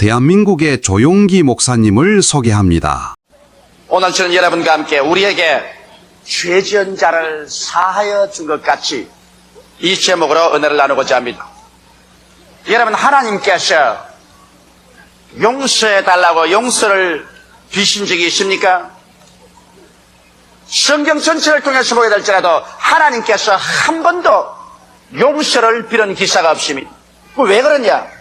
대한민국의 조용기 목사님을 소개합니다. 오늘 저는 여러분과 함께 우리에게 죄 지은 자를 사하여 준 것 같이 이 제목으로 은혜를 나누고자 합니다. 여러분, 하나님께서 용서해달라고 용서를 비신 적이 있습니까? 성경 전체를 통해서 보게 될지라도 하나님께서 한 번도 용서를 빌은 기사가 없습니다. 왜 그러냐?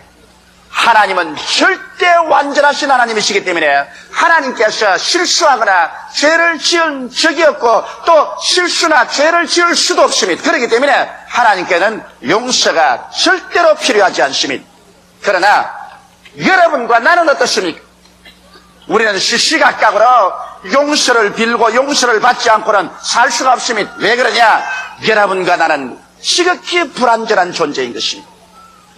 하나님은 절대 완전하신 하나님이시기 때문에 하나님께서 실수하거나 죄를 지은 적이 없고 또 실수나 죄를 지을 수도 없습니다. 그렇기 때문에 하나님께는 용서가 절대로 필요하지 않습니다. 그러나 여러분과 나는 어떻습니까? 우리는 시시각각으로 용서를 빌고 용서를 받지 않고는 살 수가 없습니다. 왜 그러냐? 여러분과 나는 지극히 불완전한 존재인 것입니다.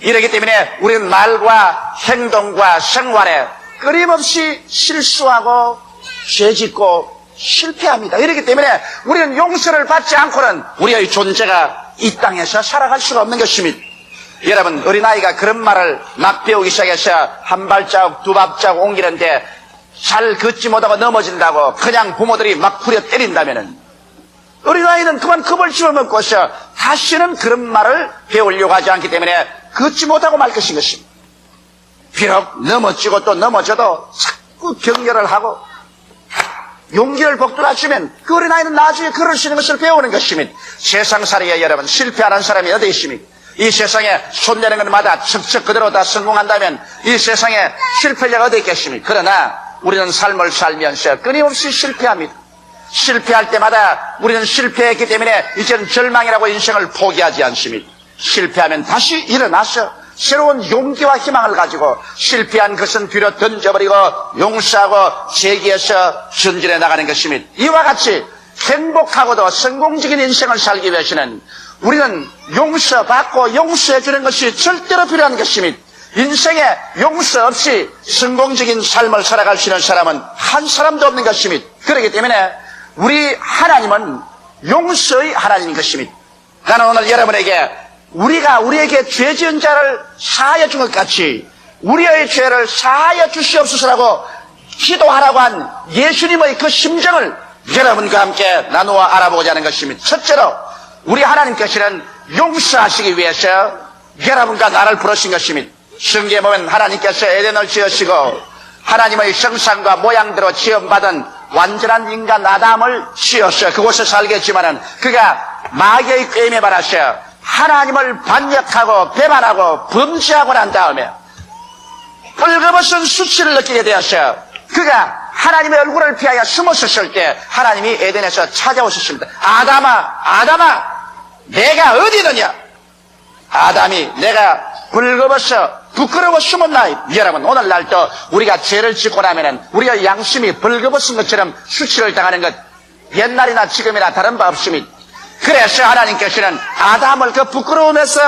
이렇기 때문에 우리는 말과 행동과 생활에 끊임없이 실수하고 죄짓고 실패합니다. 이렇기 때문에 우리는 용서를 받지 않고는 우리의 존재가 이 땅에서 살아갈 수가 없는 것입니다. 여러분, 어린아이가 그런 말을 막 배우기 시작해서 한 발자국 두 발자국 옮기는데 잘 걷지 못하고 넘어진다고 그냥 부모들이 막 부려 때린다면은 어린아이는 그만 겁을 집어먹고서 다시는 그런 말을 배우려고 하지 않기 때문에 걷지 못하고 말 것인 것입니다. 비록 넘어지고 또 넘어져도 자꾸 격려를 하고 용기를 북돋아주면 그 어린아이는 나중에 걸을 수 있는 것을 배우는 것입니다. 세상살이에 여러분, 실패하는 사람이 어디 있습니까? 이 세상에 손내는 것마다 척척 그대로 다 성공한다면 이 세상에 실패자가 어디 있겠습니까? 그러나 우리는 삶을 살면서 끊임없이 실패합니다. 실패할 때마다 우리는 실패했기 때문에 이제는 절망이라고 인생을 포기하지 않습니다. 실패하면 다시 일어나서 새로운 용기와 희망을 가지고 실패한 것은 뒤로 던져버리고 용서하고 재기해서 전진해 나가는 것입니다. 이와 같이 행복하고도 성공적인 인생을 살기 위해서는 우리는 용서받고 용서해 주는 것이 절대로 필요한 것입니다. 인생에 용서 없이 성공적인 삶을 살아갈 수 있는 사람은 한 사람도 없는 것입니다. 그렇기 때문에 우리 하나님은 용서의 하나님인 것입니다. 나는 오늘 여러분에게 우리에게 죄 지은 자를 사하여 준 것 같이 우리의 죄를 사하여 주시옵소서라고 기도하라고 한 예수님의 그 심정을 여러분과 함께 나누어 알아보고자 하는 것입니다. 첫째로 우리 하나님께서는 용서하시기 위해서 여러분과 나를 부르신 것입니다. 성경에 보면 하나님께서 에덴을 지으시고 하나님의 형상과 모양대로 지음받은 완전한 인간 아담을 지어서 그곳에 살게 했지만은 그가 마귀의 꾀임에 받아서 하나님을 반역하고 배반하고 범죄하고 난 다음에 뻘거벗은 수치를 느끼게 되어서 그가 하나님의 얼굴을 피하여 숨었을 때 하나님이 에덴에서 찾아오셨습니다. 아담아 내가 어디 있느냐? 아담이 내가 벌거벗어 부끄러워 숨었나? 여러분, 오늘날도 우리가 죄를 짓고 나면은 우리의 양심이 벌거벗은 것처럼 수치를 당하는 것 옛날이나 지금이나 다른 바 없습니다. 그래서 하나님께서는 아담을 그 부끄러움에서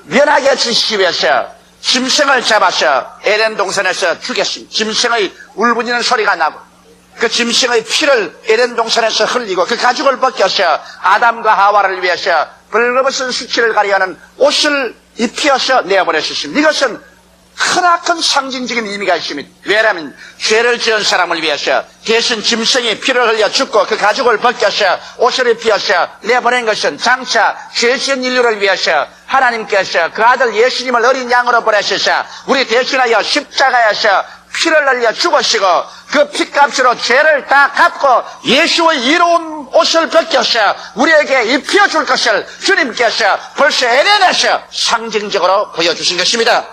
면하게 해주시기 위해서 짐승을 잡아서 에덴 동산에서 죽였습니다. 짐승의 울부짖는 소리가 나고 그 짐승의 피를 에덴 동산에서 흘리고 그 가죽을 벗겨서 아담과 하와를 위해서 벌거벗은 수치를 가리하는 옷을 입혀서 내어버렸습니다. 이것은 크나큰 상징적인 의미가 있습니다. 왜냐하면 죄를 지은 사람을 위해서 대신 짐승이 피를 흘려 죽고 그 가죽을 벗겨서 옷을 입혀서 내보낸 것은 장차 죄 지은 인류를 위해서 하나님께서 그 아들 예수님을 어린 양으로 보내셔서 우리 대신하여 십자가에서 피를 흘려 죽으시고 그 피값으로 죄를 다 갚고 예수의 이로운 옷을 벗겨서 우리에게 입혀줄 것을 주님께서 벌써 에덴에서 상징적으로 보여주신 것입니다.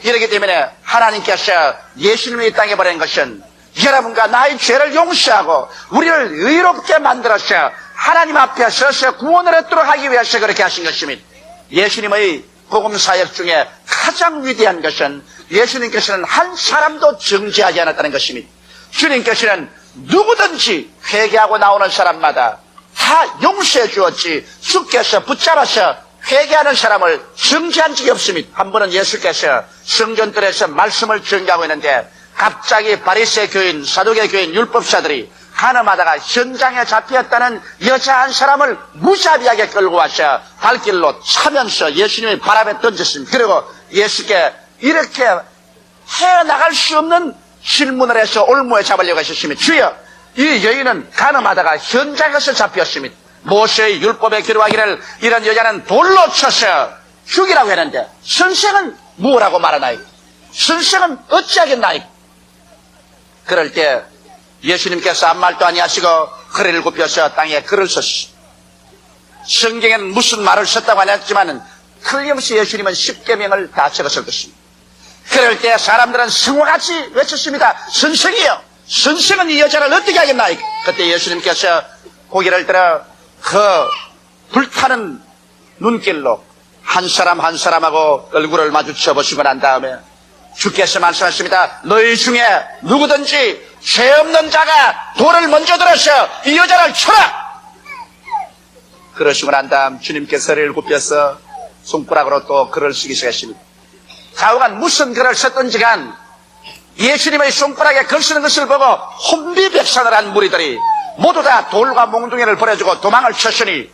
이렇기 때문에 하나님께서 예수님을 이 땅에 보낸 것은 여러분과 나의 죄를 용서하고 우리를 의롭게 만들어서 하나님 앞에 서서 구원을 얻도록 하기 위해서 그렇게 하신 것입니다. 예수님의 복음사역 중에 가장 위대한 것은 예수님께서는 한 사람도 정죄하지 않았다는 것입니다. 주님께서는 누구든지 회개하고 나오는 사람마다 다 용서해 주었지 주께서 붙잡아서 회개하는 사람을 정죄한 적이 없습니다. 한 번은 예수께서 성전들에서 말씀을 전개하고 있는데 갑자기 바리새 교인, 사두개 교인, 율법사들이 가늠하다가 현장에 잡혔다는 여자 한 사람을 무자비하게 끌고 와서 발길로 차면서 예수님의 발 앞에 던졌습니다. 그리고 예수께 이렇게 헤어나갈 수 없는 질문을 해서 올무에 잡으려고 하셨습니다. 주여, 이 여인은 간음하다가 현장에서 잡혔습니다. 모세의 율법에 기록하기를 이런 여자는 돌로 쳐서 죽이라고 했는데 선생은 뭐라고 말하나이까? 선생은 어찌하겠나이까? 그럴 때 예수님께서 아무 말도 아니하시고 허리를 굽혀서 땅에 글을 썼습니다. 성경에는 무슨 말을 썼다고 안 했지만 틀림없이 예수님은 십계명을 다 적었을 것입니다. 그럴 때 사람들은 성화같이 외쳤습니다. 선생이요, 선생은 이 여자를 어떻게 하겠나이까? 그때 예수님께서 고개를 들어 그 불타는 눈길로 한 사람 한 사람하고 얼굴을 마주쳐 보시고 난 다음에 주께서 말씀하십니다. 너희 중에 누구든지 죄 없는 자가 돌을 먼저 들어서 이 여자를 쳐라. 그러시고 난 다음 주님께서 허리를 굽혀서 손가락으로 또 글을 쓰기 시작했습니다. 좌우간 무슨 글을 썼든지 간 예수님의 손가락에 글 쓰는 것을 보고 혼비백산을 한 무리들이 모두 다 돌과 몽둥이를 버려주고 도망을 쳤으니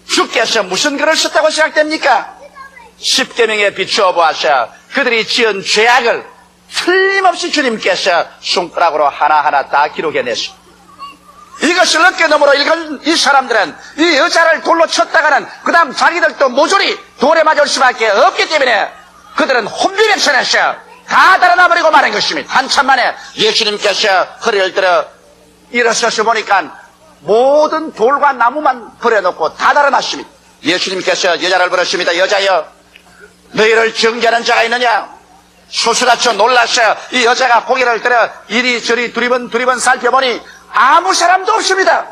주께서 무슨 글을 썼다고 생각됩니까? 십계명에 비추어 보아서 그들이 지은 죄악을 틀림없이 주님께서 손가락으로 하나하나 다 기록해냈습니다. 이것을 어깨 너머로 읽은 이 사람들은 이 여자를 돌로 쳤다가는 그 다음 자기들도 모조리 돌에 맞을 수밖에 없기 때문에 그들은 혼비백산해서 다 달아나버리고 마는 것입니다. 한참 만에 예수님께서 허리를 들어 일어서서 보니까 모든 돌과 나무만 버려놓고 다 달아났습니다. 예수님께서 여자를 부르십니다. 여자여, 너희를 정죄하는 자가 있느냐? 소수다쳐 놀라서 이 여자가 고개를 들어 이리저리 두리번 살펴보니 아무 사람도 없습니다.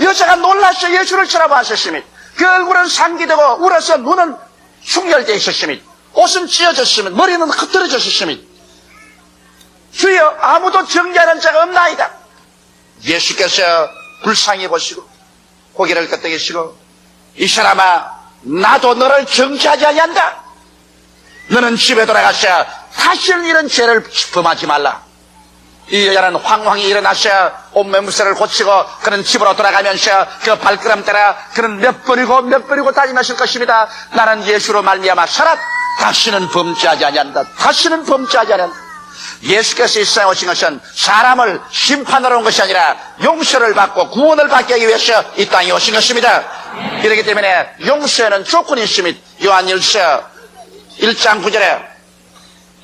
여자가 놀라서 예수를 쳐다보았습니다. 그 얼굴은 상기되고 울어서 눈은 충혈되어 있었습니다. 옷은 찢어졌습니다. 머리는 흩어졌습니다. 주여, 아무도 정죄하는 자가 없나이다. 예수께서 불쌍히 보시고 고개를 끄덕이시고 이 사람아, 나도 너를 정죄하지 아니한다. 너는 집에 돌아가서 다시는 이런 죄를 범하지 말라. 이 여자는 황황히 일어나서 옷매무새를 고치고 그는 집으로 돌아가면서 그 발걸음 따라 그는 몇 번이고 다짐하실 것입니다. 나는 예수로 말미암아 살았. 다시는 범죄하지 아니한다. 다시는 범죄하지 아니한다. 예수께서 이 세상에 오신 것은 사람을 심판하러 온 것이 아니라 용서를 받고 구원을 받기 위해서 이 땅에 오신 것입니다. 그렇기 때문에 용서에는 조건이 있습니다. 요한일서 1장 9절에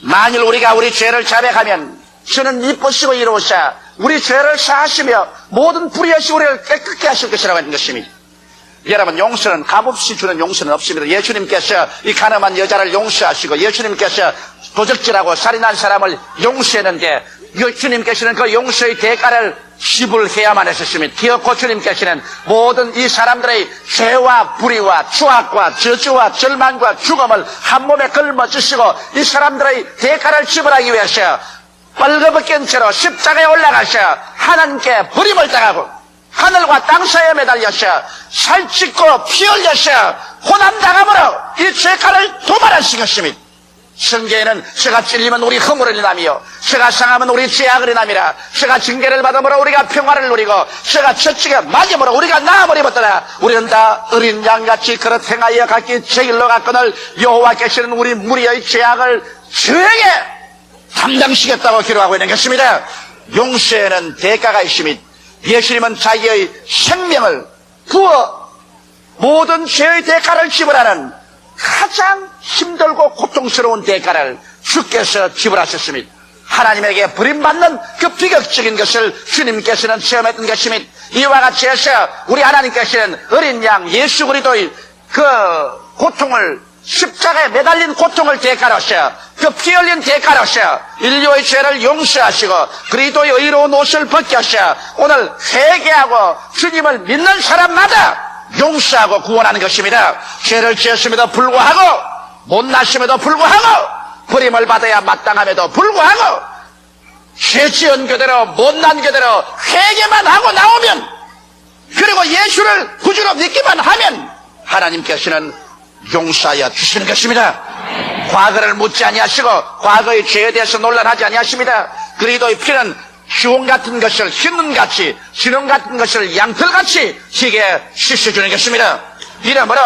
만일 우리가 우리 죄를 자백하면 주는 이쁘시고 이로우사 우리 죄를 사하시며 모든 불의하시 우리를 깨끗게 하실 것이라고 하는 것입니다. 여러분, 용서는 값없이 주는 용서는 없습니다. 예수님께서 이 가늠한 여자를 용서하시고 예수님께서 도적질하고 살인한 사람을 용서했는데 주님께서는 그 용서의 대가를 지불해야만 했었습니다. 기어코 주님께서는 모든 이 사람들의 죄와 불의와 추악과 저주와 절망과 죽음을 한 몸에 걸머지시고 이 사람들의 대가를 지불하기 위해서 빨가벗긴 채로 십자가에 올라가서 하나님께 버림을 당하고 하늘과 땅 사이에 매달려서 살찌고 피 흘려서 고난당함으로 이 죄가를 도말하신 것입니다. 성경에는 죄가 찔리면 우리 허물을 인하며 죄가 상하면 우리 죄악을 인함이라. 죄가 징계를 받음으로 우리가 평화를 누리고 죄가 채찍에 맞음으로 우리가 나음을 입었더라. 우리는 다 어린 양같이 그릇 행하여 각기 제 길로 갔거늘 여호와께서는 우리 무리의 죄악을 저에게 담당시겠다고 기록하고 있는 것입니다. 용서에는 대가가 있습니다. 예수님은 자기의 생명을 부어 모든 죄의 대가를 지불하는 가장 힘들고 고통스러운 대가를 주께서 지불하셨습니다. 하나님에게 버림받는 그 비극적인 것을 주님께서는 체험했던 것입니다. 이와 같이 해서 우리 하나님께서는 어린 양 예수 그리스도의 그 고통을 십자가에 매달린 고통을 대가로서 그 피 흘린 대가로서 인류의 죄를 용서하시고 그리스도의 의로운 옷을 벗겨서 오늘 회개하고 주님을 믿는 사람마다 용서하고 구원하는 것입니다. 죄를 지었음에도 불구하고 못났음에도 불구하고 버림을 받아야 마땅함에도 불구하고 죄 지은 그대로 못난 그대로 회개만 하고 나오면 그리고 예수를 구주로 믿기만 하면 하나님께서는 용서하여 주시는 것입니다. 과거를 묻지 아니하시고 과거의 죄에 대해서 논란하지 아니하십니다. 그리스도의 피는 기온 같은 것을 흰눈같이 진홍 같은 것을 양털같이 희게 씻어주는 것입니다. 이러므로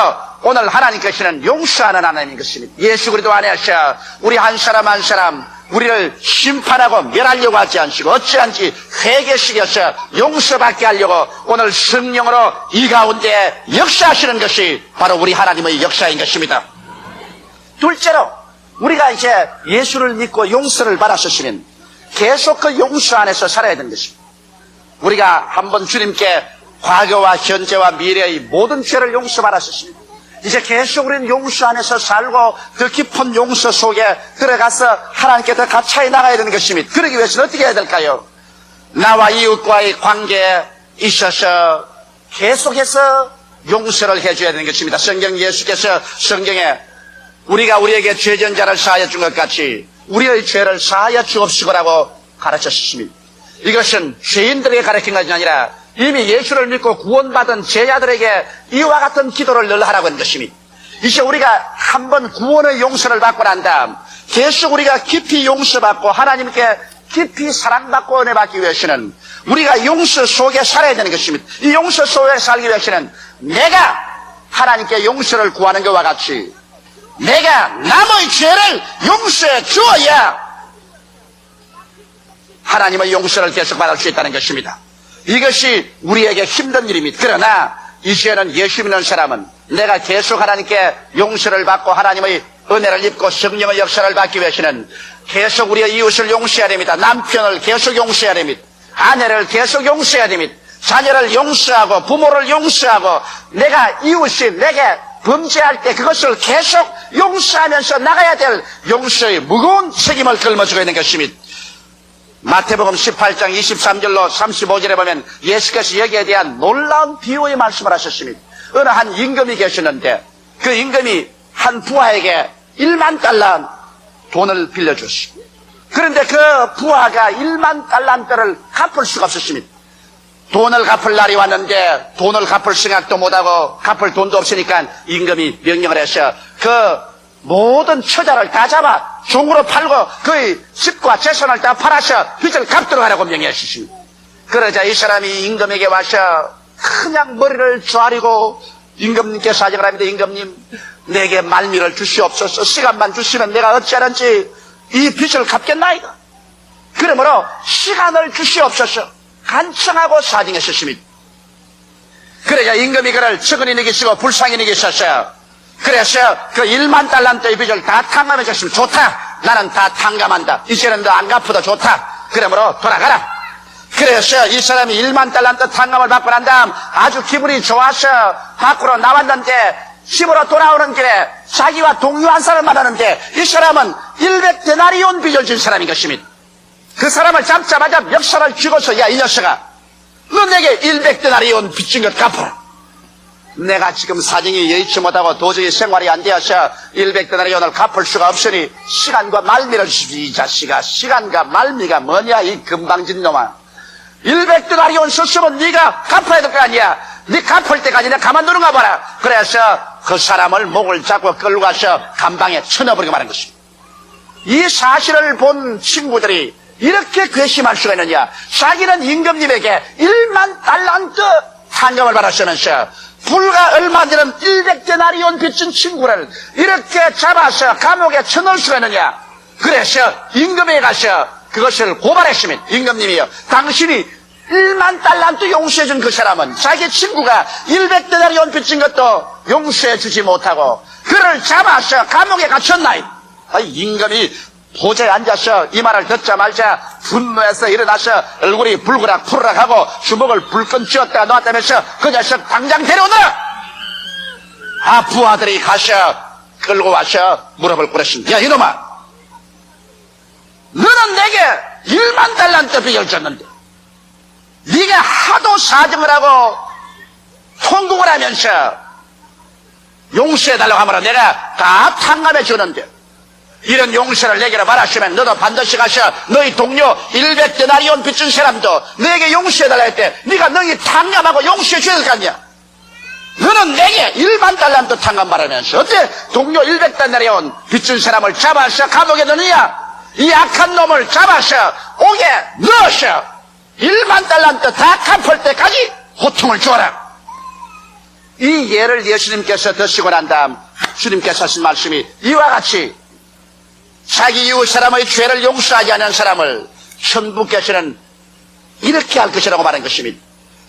오늘 하나님께서는 용서하는 하나님인 것입니다. 예수 그리스도 안에서 우리 한 사람 한 사람 우리를 심판하고 멸하려고 하지 않으시고 어찌한지 회개시켜서 용서받게 하려고 오늘 성령으로 이 가운데 역사하시는 것이 바로 우리 하나님의 역사인 것입니다. 둘째로 우리가 이제 예수를 믿고 용서를 받았으면 계속 그 용서 안에서 살아야 되는 것입니다. 우리가 한번 주님께 과거와 현재와 미래의 모든 죄를 용서받았습니다. 이제 계속 우리는 용서 안에서 살고 더 깊은 용서 속에 들어가서 하나님께 더 가까이 나가야 되는 것입니다. 그러기 위해서는 어떻게 해야 될까요? 나와 이웃과의 관계에 있어서 계속해서 용서를 해줘야 되는 것입니다. 예수께서 성경에 우리가 우리에게 죄전자를 사하여 준 것 같이 우리의 죄를 사하여 주옵시고라고 가르쳤습니다. 이것은 죄인들에게 가르친 것이 아니라 이미 예수를 믿고 구원받은 제자들에게 이와 같은 기도를 늘 하라고 하는 것입니다. 이제 우리가 한번 구원의 용서를 받고 난 다음 계속 우리가 깊이 용서받고 하나님께 깊이 사랑받고 은혜 받기 위해서는 우리가 용서 속에 살아야 되는 것입니다. 이 용서 속에 살기 위해서는 내가 하나님께 용서를 구하는 것과 같이 내가 남의 죄를 용서해 주어야 하나님의 용서를 계속 받을 수 있다는 것입니다. 이것이 우리에게 힘든 일입니다. 그러나 이제는 예수 믿는 사람은 내가 계속 하나님께 용서를 받고 하나님의 은혜를 입고 성령의 역사를 받기 위해서는 계속 우리의 이웃을 용서해야 됩니다. 남편을 계속 용서해야 됩니다. 아내를 계속 용서해야 됩니다. 자녀를 용서하고 부모를 용서하고 내가 이웃이 내게 범죄할 때 그것을 계속 용서하면서 나가야 될 용서의 무거운 책임을 짊어지고 있는 것입니다. 마태복음 18장 23절로 35절에 보면 예수께서 여기에 대한 놀라운 비유의 말씀을 하셨습니다. 어느 한 임금이 계셨는데 그 임금이 한 부하에게 1만 달러 돈을 빌려줬습니다. 그런데 그 부하가 1만 달란트를 갚을 수가 없었습니다. 돈을 갚을 날이 왔는데 돈을 갚을 생각도 못하고 갚을 돈도 없으니까 임금이 명령을 해서 그 모든 처자를 다 잡아 종으로 팔고 그의 집과 재산을 다 팔아서 빚을 갚도록 하라고 명령하셨습니다. 그러자 이 사람이 임금에게 와서 그냥 머리를 조아리고 임금님께 사정을 합니다. 임금님, 내게 말미를 주시옵소서. 시간만 주시면 내가 어찌하는지 이 빚을 갚겠나이다. 그러므로 시간을 주시옵소서. 간청하고 사정했습니다. 그러자 임금이 그를 측은히 여기시고 불쌍히 여기셨어요. 그래서 그 1만 달란트의 빚을 다 탕감해줬으면 좋다. 나는 다 탕감한다. 이제는 너 안 갚아도 좋다. 그러므로 돌아가라. 그래서 이 사람이 1만 달란트 탕감을 받고 난 다음 아주 기분이 좋아서 밖으로 나왔는데 집으로 돌아오는 길에 자기와 동료한 사람을 만나는데 이 사람은 100데나리온 빚을 진 사람인 것입니다. 그 사람을 잡자마자 멱살을 쥐고서 야, 이 녀석아, 너 내게 100데나리온 빚진 것 갚아라. 내가 지금 사정이 여의치 못하고 도저히 생활이 안 되어서 100데나리온을 갚을 수가 없으니 시간과 말미를 주십시오. 이 자식아, 시간과 말미가 뭐냐, 이 금방진 놈아. 100데나리온 썼으면 네가 갚아야 될 거 아니야. 네 갚을 때까지 내가 가만두는가 봐라. 그래서 그 사람을 목을 잡고 끌고 가서 감방에 쳐넣어버리고 마는 것입니다. 이 사실을 본 친구들이 이렇게 괘씸할 수가 있느냐. 자기는 임금님에게 1만 달란트 탕감을 받았으면서 불과 얼마 전에 100데나리온 빚진 친구를 이렇게 잡아서 감옥에 쳐넣을 수가 있느냐. 그래서 임금에게 가서 그것을 고발했으면 임금님이요, 당신이 1만 달란트 용서해준 그 사람은 자기 친구가 100데나리온 빚진 것도 용서해주지 못하고 그를 잡아서 감옥에 갇혔나이. 임금이 보좌에 앉아서 이 말을 듣자마자 분노해서 일어나서 얼굴이 불그락 푸르락 하고 주먹을 불끈 쥐었다가 놓았다면서 그 녀석 당장 데려오너라. 부하들이 가서 끌고 와서 무릎을 꿇었습니다. 야, 이놈아, 너는 내게 1만 달란트 빚을 졌는데 네가 하도 사정을 하고 통곡을 하면서 용서해달라고 하면 내가 다 탕감해 주는데 이런 용서를 내게로 말하시면 너도 반드시 가서 너희 동료 100데나리온 빚진 사람도 너에게 용서해달라 했대. 네가 너희 탕감하고 용서해 줘야 될 거 아니야. 너는 내게 1만 달란트 탕감 받으면서 어때 동료 100데나리온 빚진 사람을 잡아서 감옥에 넣느냐. 이 악한 놈을 잡아서 옥에 넣어서 1만 달란트 다 갚을 때까지 고통을 주어라. 이 예를 예수님께서 드시고 난 다음 주님께서 하신 말씀이 이와 같이 자기 이웃 사람의 죄를 용서하지 않은 사람을 천부께서는 이렇게 할 것이라고 말한 것입니다.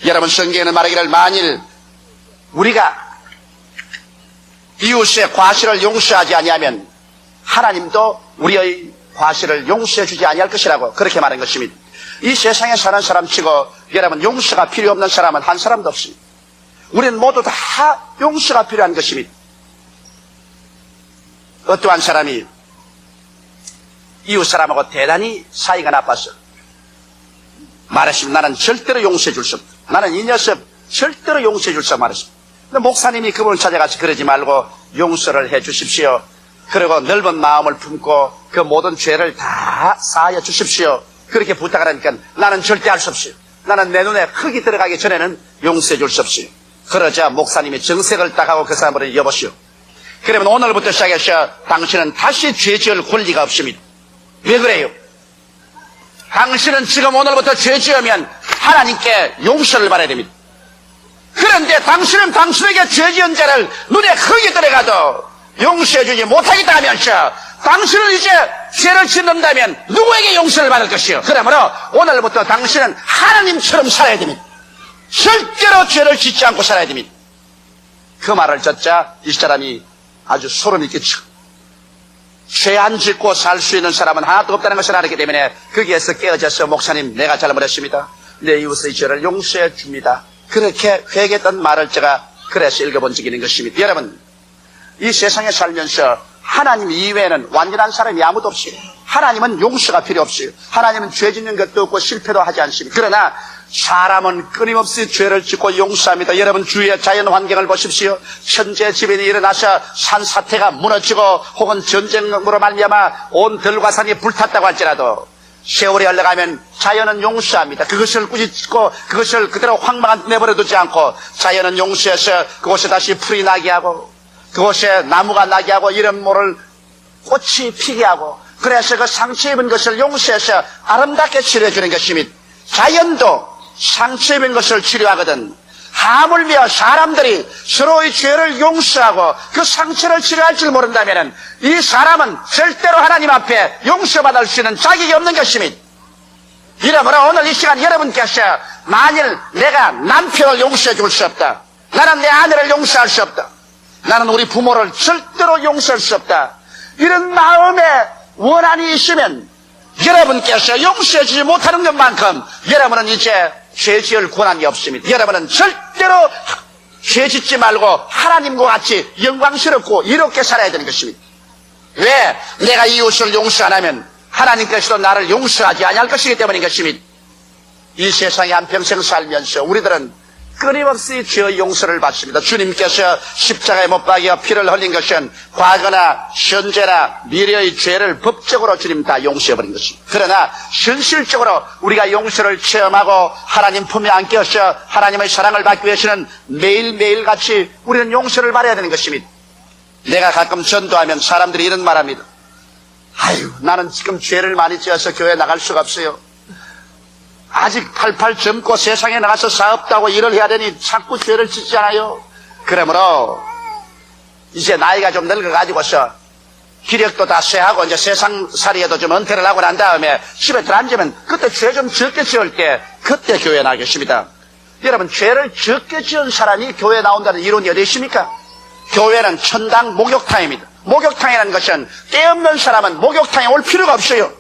여러분, 성경에는 말하기를 만일 우리가 이웃의 과실을 용서하지 아니하면 하나님도 우리의 과실을 용서해 주지 아니할 것이라고 그렇게 말한 것입니다. 이 세상에 사는 사람치고 여러분, 용서가 필요 없는 사람은 한 사람도 없습니다. 우리는 모두 다 용서가 필요한 것입니다. 어떠한 사람이 이웃 사람하고 대단히 사이가 나빠서 말했습니다. 나는 절대로 용서해 줄 수 없다. 나는 이 녀석 절대로 용서해 줄 수 없다 말했습니다. 근데 목사님이 그분을 찾아가서 그러지 말고 용서를 해 주십시오. 그리고 넓은 마음을 품고 그 모든 죄를 다 사하여 주십시오. 그렇게 부탁을 하니까 나는 절대 할 수 없어요. 나는 내 눈에 흙이 들어가기 전에는 용서해 줄 수 없어요. 그러자 목사님이 정색을 딱 하고 그 사람을 여보시오. 그러면 오늘부터 시작해서 당신은 다시 죄 지을 권리가 없습니다. 왜 그래요? 당신은 지금 오늘부터 죄 지으면 하나님께 용서를 받아야 됩니다. 그런데 당신은 당신에게 죄 지은 자를 눈에 흙이 들어가도 용서해 주지 못하겠다 하면서 당신은 이제 죄를 짓는다면 누구에게 용서를 받을 것이요? 그러므로 오늘부터 당신은 하나님처럼 살아야 됩니다. 절대로 죄를 짓지 않고 살아야 됩니다. 그 말을 듣자 이 사람이 아주 소름이 끼쳐. 죄 안 짓고 살 수 있는 사람은 하나도 없다는 것을 알았기 때문에 거기에서 깨어져서 목사님, 내가 잘못했습니다. 내 이웃의 죄를 용서해 줍니다. 그렇게 회개했던 말을 제가 그래서 읽어본 적이 있는 것입니다. 여러분, 이 세상에 살면서 하나님 이외에는 완전한 사람이 아무도 없어요. 하나님은 용서가 필요 없어요. 하나님은 죄 짓는 것도 없고 실패도 하지 않습니다. 그러나 사람은 끊임없이 죄를 짓고 용서합니다. 여러분, 주위의 자연 환경을 보십시오. 천재지변이 일어나서 산사태가 무너지고 혹은 전쟁으로 말미암아 온 들과 산이 불탔다고 할지라도 세월이 흘러가면 자연은 용서합니다. 그것을 꾸짖고 그것을 그대로 황망한 내버려 두지 않고 자연은 용서해서 그곳에 다시 풀이 나게 하고 그곳에 나무가 나게 하고 이런 모를 꽃이 피게 하고 그래서 그 상처 입은 것을 용서해서 아름답게 치료해 주는 것입니다. 자연도 상처 입은 것을 치료하거든 하물며 사람들이 서로의 죄를 용서하고 그 상처를 치료할 줄 모른다면 이 사람은 절대로 하나님 앞에 용서받을 수 있는 자격이 없는 것입니다. 이러므로 오늘 이 시간 여러분께서 만일 내가 남편을 용서해 줄 수 없다, 나는 내 아내를 용서할 수 없다, 나는 우리 부모를 절대로 용서할 수 없다, 이런 마음에 원한이 있으면 여러분께서 용서해 주지 못하는 것만큼 여러분은 이제 죄 지을 권한이 없습니다. 여러분은 절대로 죄 짓지 말고 하나님과 같이 영광스럽고 이롭게 살아야 되는 것입니다. 왜? 내가 이웃을 용서 안 하면 하나님께서도 나를 용서하지 아니할 것이기 때문인 것입니다. 이 세상에 한평생 살면서 우리들은 끊임없이 죄의 용서를 받습니다. 주님께서 십자가에 못 박여 피를 흘린 것은 과거나 현재나 미래의 죄를 법적으로 주님 다 용서해버린 것입니다. 그러나 현실적으로 우리가 용서를 체험하고 하나님 품에 안겨서 하나님의 사랑을 받기 위해서는 매일매일 같이 우리는 용서를 받아야 되는 것입니다. 내가 가끔 전도하면 사람들이 이런 말합니다. 아유, 나는 지금 죄를 많이 지어서 교회 나갈 수가 없어요. 아직 88 젊고 세상에 나가서 사업도 하고 일을 해야 되니 자꾸 죄를 짓잖아요. 그러므로 이제 나이가 좀 늙어가지고서 기력도 다 쇠하고 이제 세상살이에도 좀 은퇴를 하고 난 다음에 집에 들어앉으면 그때 죄 좀 적게 지을 때 그때 교회에 나가겠습니다. 여러분, 죄를 적게 지은 사람이 교회에 나온다는 이론이 어디 있습니까? 교회는 천당 목욕탕입니다. 목욕탕이라는 것은 때 없는 사람은 목욕탕에 올 필요가 없어요.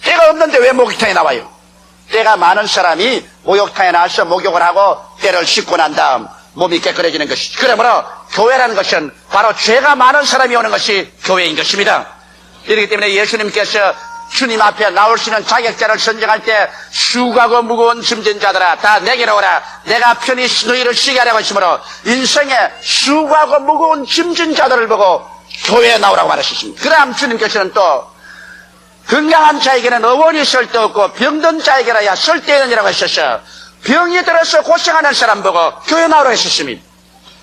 때가 없는데 왜 목욕탕에 나와요? 때가 많은 사람이 목욕탕에 나와서 목욕을 하고 때를 씻고 난 다음 몸이 깨끗해지는 것이죠. 그러므로 교회라는 것은 바로 죄가 많은 사람이 오는 것이 교회인 것입니다. 이렇기 때문에 예수님께서 주님 앞에 나올 수 있는 자격자를 선정할 때 수고하고 무거운 짐진 자들아 다 내게로 오라, 내가 편히 너희를 쉬게 하려고 했으므로 인생에 수고하고 무거운 짐진 자들을 보고 교회에 나오라고 말하셨습니다. 그 다음 주님께서는 또 건강한 자에게는 어원이 쓸데없고 병든 자에게라야 쓸데있느니라고 하셔서 병이 들어서 고생하는 사람 보고 교회 나오라고 하셨습니다.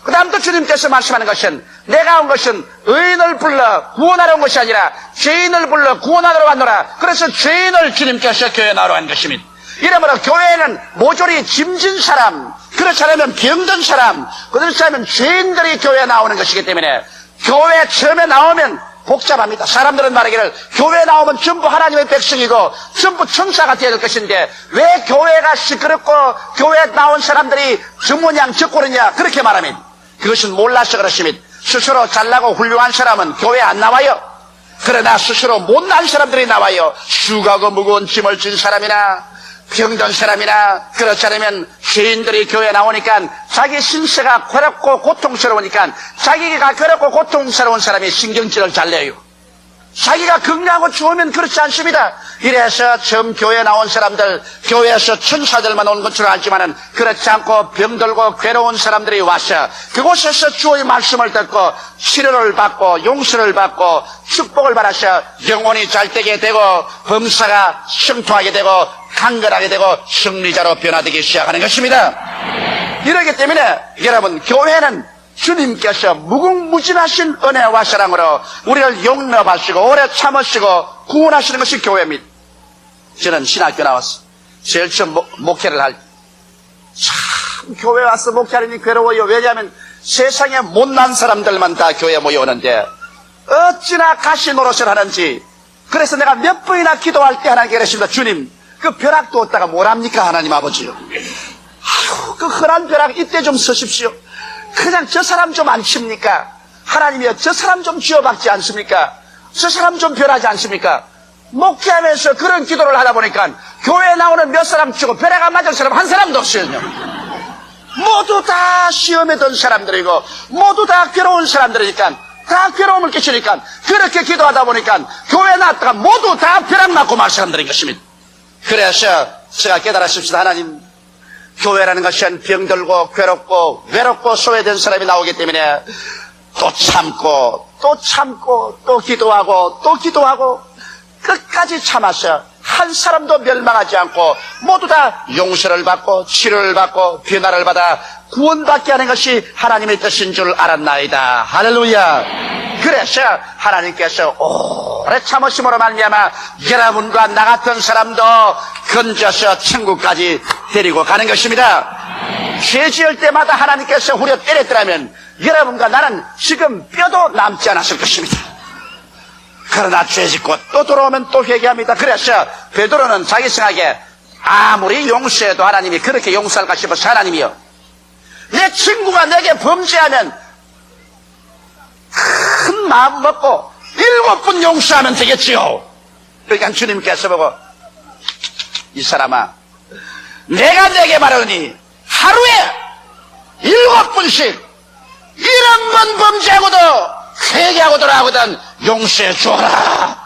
그 다음 또 주님께서 말씀하는 것은 내가 온 것은 의인을 불러 구원하러 온 것이 아니라 죄인을 불러 구원하러 왔노라. 그래서 죄인을 주님께서 교회 나오라고 한 것입니다. 이러므로 교회는 모조리 짐진 사람, 그렇지 않으면 병든 사람, 그렇지 않으면 죄인들이 교회에 나오는 것이기 때문에 교회 처음에 나오면 복잡합니다. 사람들은 말하기를 교회에 나오면 전부 하나님의 백성이고 전부 천사가 되어야 될 것인데 왜 교회가 시끄럽고 교회에 나온 사람들이 저 모양 저 꼴이냐 그렇게 말하면 그것은 몰라서 그렇습니다. 스스로 잘나고 훌륭한 사람은 교회에 안 나와요. 그러나 스스로 못난 사람들이 나와요. 수고하고 무거운 짐을 진 사람이나 병든 사람이나 그렇지 않으면 죄인들이 교회에 나오니까 자기 신세가 괴롭고 고통스러우니까 자기가 괴롭고 고통스러운 사람이 신경질을 잘 내요. 자기가 건강하고 좋으면 그렇지 않습니다. 이래서 처음 교회에 나온 사람들, 교회에서 천사들만 온 것처럼 알지만은 그렇지 않고 병들고 괴로운 사람들이 와서 그곳에서 주의 말씀을 듣고 치료를 받고 용서를 받고 축복을 받아서 영혼이 잘되게 되고 범사가 성통하게 되고 강건하게 되고 승리자로 변화되기 시작하는 것입니다. 이러기 때문에 여러분 교회는 주님께서 무궁무진하신 은혜와 사랑으로 우리를 용납하시고 오래 참으시고 구원하시는 것이 교회입니다. 저는 신학교 나왔어. 제일 처음 목회를 할 때 참 교회 와서 목회하니 괴로워요. 왜냐하면 세상에 못난 사람들만 다 교회에 모여오는데 어찌나 가시 노릇을 하는지. 그래서 내가 몇 번이나 기도할 때 하나님께 그랬습니다. 주님 그 벼락도 얻다가 뭐랍니까 하나님 아버지요. 아유 그 흔한 벼락 이때 좀 서십시오. 그냥 저 사람 좀 안 칩니까? 하나님이여 저 사람 좀 쥐어박지 않습니까? 저 사람 좀 변하지 않습니까? 목회하면서 그런 기도를 하다 보니까 교회에 나오는 몇 사람 치고 벼락 안 맞은 사람 한 사람도 없어요. 모두 다 시험에 든 사람들이고 모두 다 괴로운 사람들이니까 다 괴로움을 끼치니까 그렇게 기도하다 보니까 교회에 나왔다가 모두 다 벼락 맞고 말 사람들인 것입니다. 그래서 제가 깨달았습니다. 하나님 교회라는 것은 병들고 괴롭고 외롭고 소외된 사람이 나오기 때문에 또 참고 또 참고 또 기도하고 또 기도하고 끝까지 참아서 한 사람도 멸망하지 않고 모두 다 용서를 받고 치료를 받고 변화를 받아 구원받게 하는 것이 하나님의 뜻인 줄 알았나이다. 할렐루야. 그래서 하나님께서 오래 참으심으로 말미암아 여러분과 나 같은 사람도 건져서 천국까지 데리고 가는 것입니다. 죄 지을 때마다 하나님께서 후려 때렸더라면 여러분과 나는 지금 뼈도 남지 않았을 것입니다. 그러나 죄 짓고 또 돌아오면 또 회개합니다. 그래서 베드로는 자기 생각에 아무리 용서해도 하나님이 그렇게 용서할까 싶어서 하나님이요 내 친구가 내게 범죄하면 큰 마음 먹고 7번 용서하면 되겠지요. 그러니까 주님께서 보고 이 사람아 내가 내게 말하니 하루에 7번씩 1번 범죄하고도 회개하고 돌아오거든 용서해 주어라.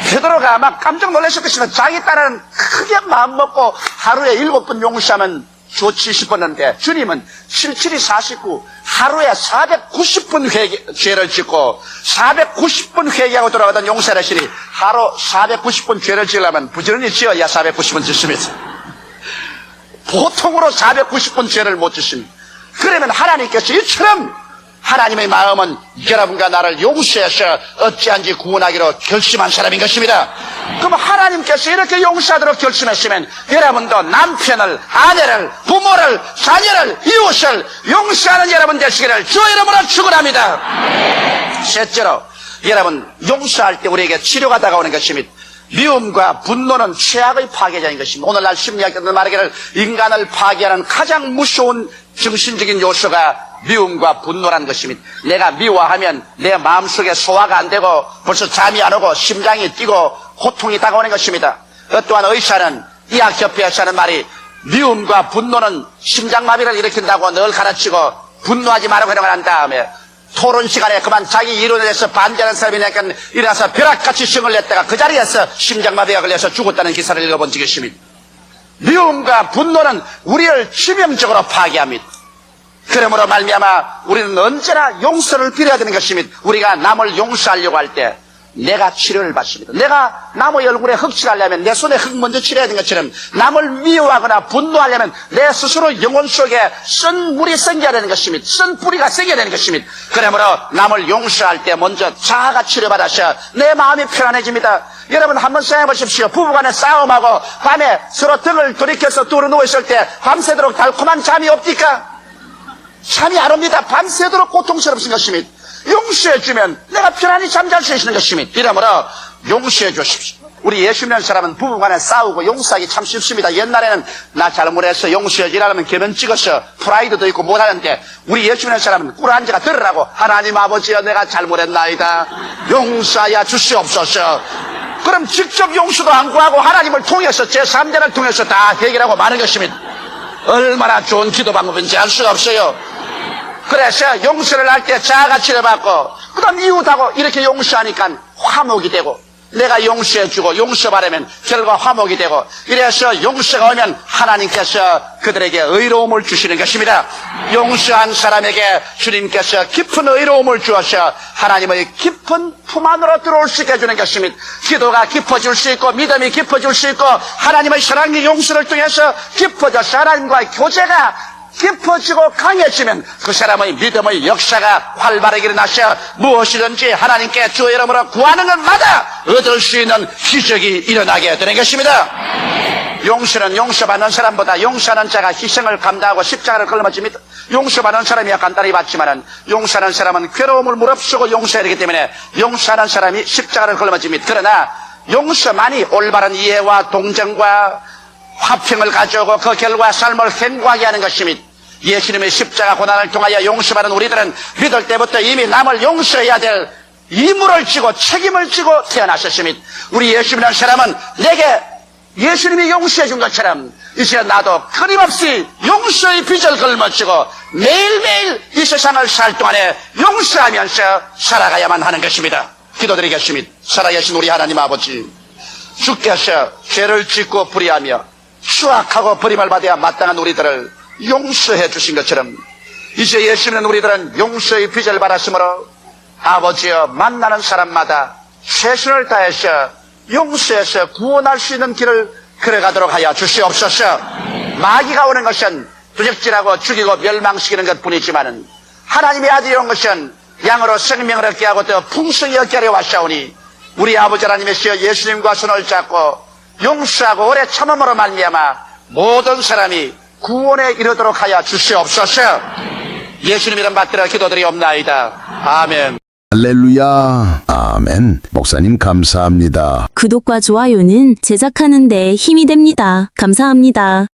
베드로가 아마 깜짝 놀랐을 것이면 자기 딸은 크게 마음 먹고 하루에 7번 용서하면 좋지 싶었는데 주님은 77이 49 하루에 490번 죄를 짓고 490번 회개하고 돌아가던 용서를 하시니 하루 490번 죄를 지으려면 부지런히 지어야 490번 짓습니다. 보통으로 490번 죄를 못 짓습니다. 그러면 하나님께서 이처럼 하나님의 마음은 여러분과 나를 용서해서 어찌한지 구원하기로 결심한 사람인 것입니다. 그럼 하나님께서 이렇게 용서하도록 결심했으면 여러분도 남편을, 아내를, 부모를, 자녀를, 이웃을 용서하는 여러분 되시기를 주 이름으로 축원합니다. 셋째로 여러분 용서할 때 우리에게 치료가 다가오는 것입니다. 미움과 분노는 최악의 파괴자인 것입니다. 오늘날 심리학자들 말하기를 인간을 파괴하는 가장 무서운 정신적인 요소가 미움과 분노라는 것입니다. 내가 미워하면 내 마음속에 소화가 안 되고 벌써 잠이 안 오고 심장이 뛰고 고통이 다가오는 것입니다. 또한 의사는 의학협회에서 하는 말이 미움과 분노는 심장마비를 일으킨다고 늘 가르치고 분노하지 말라고 이런 걸 한 다음에 토론 시간에 그만 자기 이론에 대해서 반대하는 사람이니까 일어나서 벼락같이 성을 냈다가 그 자리에서 심장마비가 걸려서 죽었다는 기사를 읽어본 적이 있습니다. 미움과 분노는 우리를 치명적으로 파괴합니다. 그러므로 말미암아 우리는 언제나 용서를 빌어야 되는 것입니다. 우리가 남을 용서하려고 할 때 내가 치료를 받습니다. 내가 남의 얼굴에 흙칠하려면 내 손에 흙 먼저 칠해야 되는 것처럼 남을 미워하거나 분노하려면 내 스스로 영혼 속에 쓴 물이 생겨야 되는 것입니다. 쓴 뿌리가 생겨야 되는 것입니다. 그러므로 남을 용서할 때 먼저 자아가 치료받아서 내 마음이 편안해집니다. 여러분 한번 생각해 보십시오. 부부간에 싸움하고 밤에 서로 등을 돌이켜서 뚫어 누워있을 때 밤새도록 달콤한 잠이 없니까? 잠이 안 옵니다. 밤새도록 고통스럽신 것입니다. 용서해주면 내가 편안히 잠잘 수 있는 것입니다. 이러므로 용서해 주십시오. 우리 예수 믿는 사람은 부부간에 싸우고 용서하기 참 쉽습니다. 옛날에는 나 잘못해서 용서해주라 하면 개면 찍어서 프라이드도 있고 못하는데 우리 예수 믿는 사람은 꿀 한 자가 들으라고 하나님 아버지여 내가 잘못했나이다. 용서하여 주시옵소서. 그럼 직접 용서도 안 구하고 하나님을 통해서 제3자를 통해서 다 해결하고 마는 것입니다. 얼마나 좋은 기도 방법인지 알 수가 없어요. 그래서 용서를 할 때 자아가 치료받고 그 다음 이웃하고 이렇게 용서하니까 화목이 되고 내가 용서해주고 용서받으면 결과 화목이 되고 이래서 용서가 오면 하나님께서 그들에게 의로움을 주시는 것입니다. 용서한 사람에게 주님께서 깊은 의로움을 주어서 하나님의 깊은 품 안으로 들어올 수 있게 해주는 것입니다. 기도가 깊어질 수 있고 믿음이 깊어질 수 있고 하나님의 사랑의 용서를 통해서 깊어져서 하나님과의 교제가 깊어지고 강해지면 그 사람의 믿음의 역사가 활발하게 일어나서 무엇이든지 하나님께 주의 이름으로 구하는 것마다 얻을 수 있는 기적이 일어나게 되는 것입니다. 용서는 용서받는 사람보다 용서하는 자가 희생을 감당하고 십자가를 걸머집니다. 용서받는 사람이야 간단히 받지만은 용서하는 사람은 괴로움을 무릅쓰고 용서해야 되기 때문에 용서하는 사람이 십자가를 걸머집니다. 그러나 용서만이 올바른 이해와 동정과 화평을 가져오고 그 결과 삶을 행복하게 하는 것입니다. 예수님의 십자가 고난을 통하여 용서받은 우리들은 믿을 때부터 이미 남을 용서해야 될義務를 지고 책임을 지고 태어났었습니다. 우리 예수 믿는 사람은 내게 예수님이 용서해 준 것처럼 이제 나도 끊임없이 용서의 빚을 걸머쥐고 매일매일 이 세상을 살 동안에 용서하면서 살아가야만 하는 것입니다. 기도드리겠습니다. 살아계신 우리 하나님 아버지, 주께서 죄를 짓고 불의하며 추악하고 버림을 받아야 마땅한 우리들을 용서해 주신 것처럼 이제 예수 믿는 우리들은 용서의 빚을 받았으므로 아버지여 만나는 사람마다 최선을 다해서 용서해서 구원할 수 있는 길을 걸어가도록 하여 주시옵소서. 마귀가 오는 것은 도적질하고 죽이고 멸망시키는 것뿐이지만은 하나님의 아들이 온 것은 양으로 생명을 얻게 하고 또 풍성히 얻게 하려 왔사오니 우리 아버지 하나님이시여 예수님과 손을 잡고 용서하고 오래 참음으로 말미암아 모든 사람이 구원에 이르도록 하여 주시옵소서. 예수님 이름 받들어 기도드리옵나이다. 아멘. 할렐루야. 아멘. 목사님 감사합니다. 구독과 좋아요는 제작하는 데 힘이 됩니다. 감사합니다.